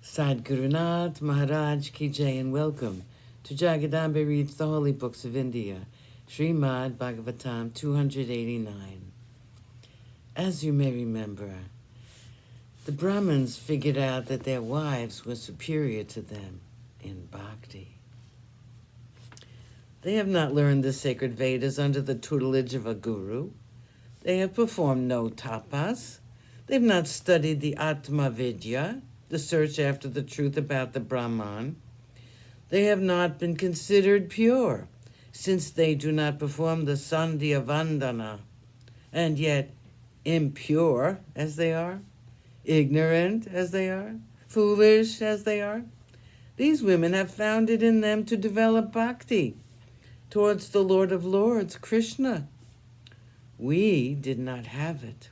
Sadgurunath Maharaj Ki Jai, and welcome to Jagadambe Reads the Holy Books of India, ShrimadBhagavatam289. As you may remember, the Brahmins figured out that their wives were superior to them in bhakti. They have not learned the sacred Vedas under the tutelage of a guru. They have performed no tapas. They've not studied the Atma Vidya, the search after the truth about the Brahman. They have not been considered pure, since they do not perform the Sandhya Vandana, and yet impure as they are, ignorant as they are, foolish as they are, these women have found it in them to develop bhakti towards the Lord of Lords, Krishna. We did not have it.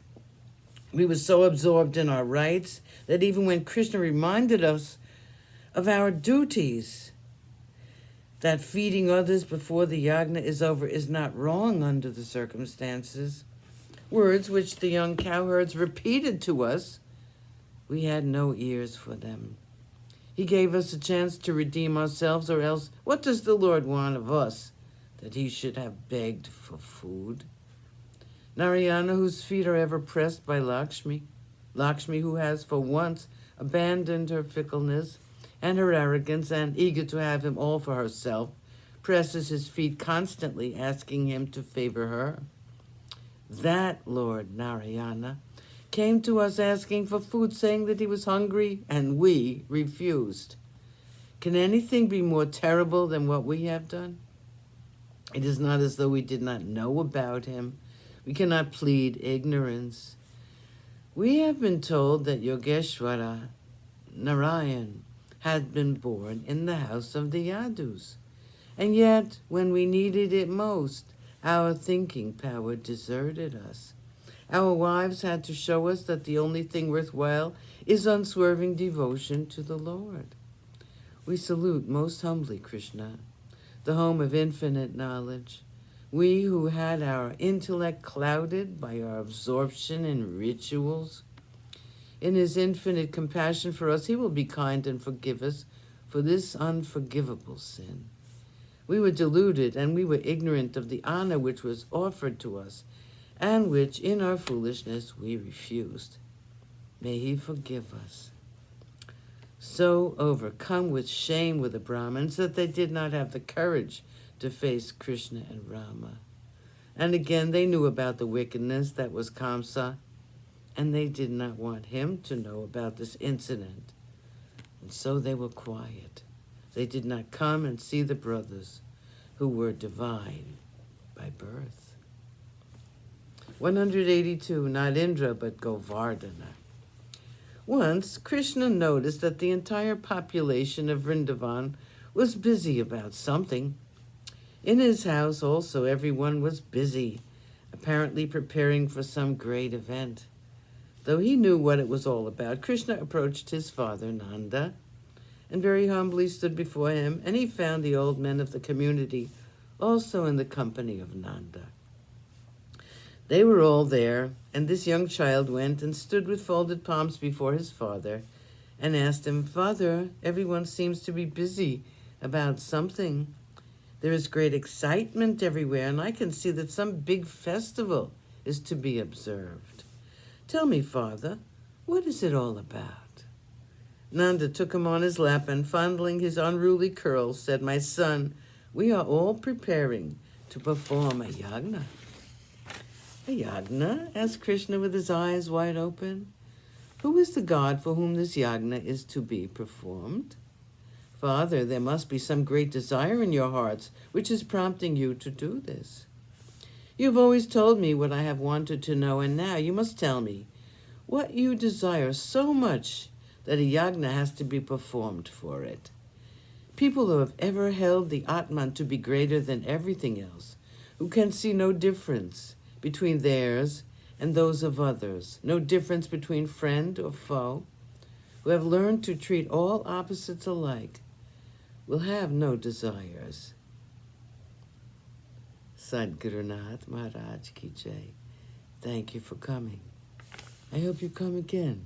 We were so absorbed in our rights that even when Krishna reminded us of our duties, that feeding others before the yagna is over is not wrong under the circumstances, words which the young cowherds repeated to us, we had no ears for them. He gave us a chance to redeem ourselves, or else what does the Lord want of us, that he should have begged for food? Narayana, whose feet are ever pressed by Lakshmi, Lakshmi who has for once abandoned her fickleness and her arrogance and eager to have him all for herself, presses his feet constantly, asking him to favor her. That Lord Narayana came to us asking for food, saying that he was hungry, and we refused. Can anything be more terrible than what we have done? It is not as though we did not know about him. We cannot plead ignorance. We have been told that Yogeshwara Narayan had been born in the house of the Yadus. And yet, when we needed it most, our thinking power deserted us. Our wives had to show us that the only thing worthwhile is unswerving devotion to the Lord. We salute most humbly Krishna, the home of infinite knowledge. We who had our intellect clouded by our absorption in rituals. In his infinite compassion for us, he will be kind and forgive us for this unforgivable sin. We were deluded and we were ignorant of the honor which was offered to us, and which in our foolishness we refused. May he forgive us. So overcome with shame were the Brahmins that they did not have the courage to face Krishna and Rama. And again they knew about the wickedness that was Kamsa, and they did not want him to know about this incident. And so they were quiet. They did not come and see the brothers who were divine by birth. 182, not Indra, but Govardhana. Once, Krishna noticed that the entire population of Vrindavan was busy about something. In his house also everyone was busy, apparently preparing for some great event. Though he knew what it was all about, Krishna approached his father, Nanda, and very humbly stood before him, and he found the old men of the community also in the company of Nanda. They were all there, and this young child went and stood with folded palms before his father and asked him, "Father, everyone seems to be busy about something. There is great excitement everywhere, and I can see that some big festival is to be observed. Tell me, Father, what is it all about?" Nanda took him on his lap and, fondling his unruly curls, said, "My son, we are all preparing to perform a yagna." "A yagna?" asked Krishna with his eyes wide open. "Who is the god for whom this yagna is to be performed?" "Father, there must be some great desire in your hearts which is prompting you to do this. You have always told me what I have wanted to know, and now you must tell me what you desire so much that a yagna has to be performed for it. People who have ever held the Atman to be greater than everything else, who can see no difference between theirs and those of others, no difference between friend or foe, who have learned to treat all opposites alike, will have no desires." Sadgurunath Maharaj Ki Jai. Thank you for coming. I hope you come again.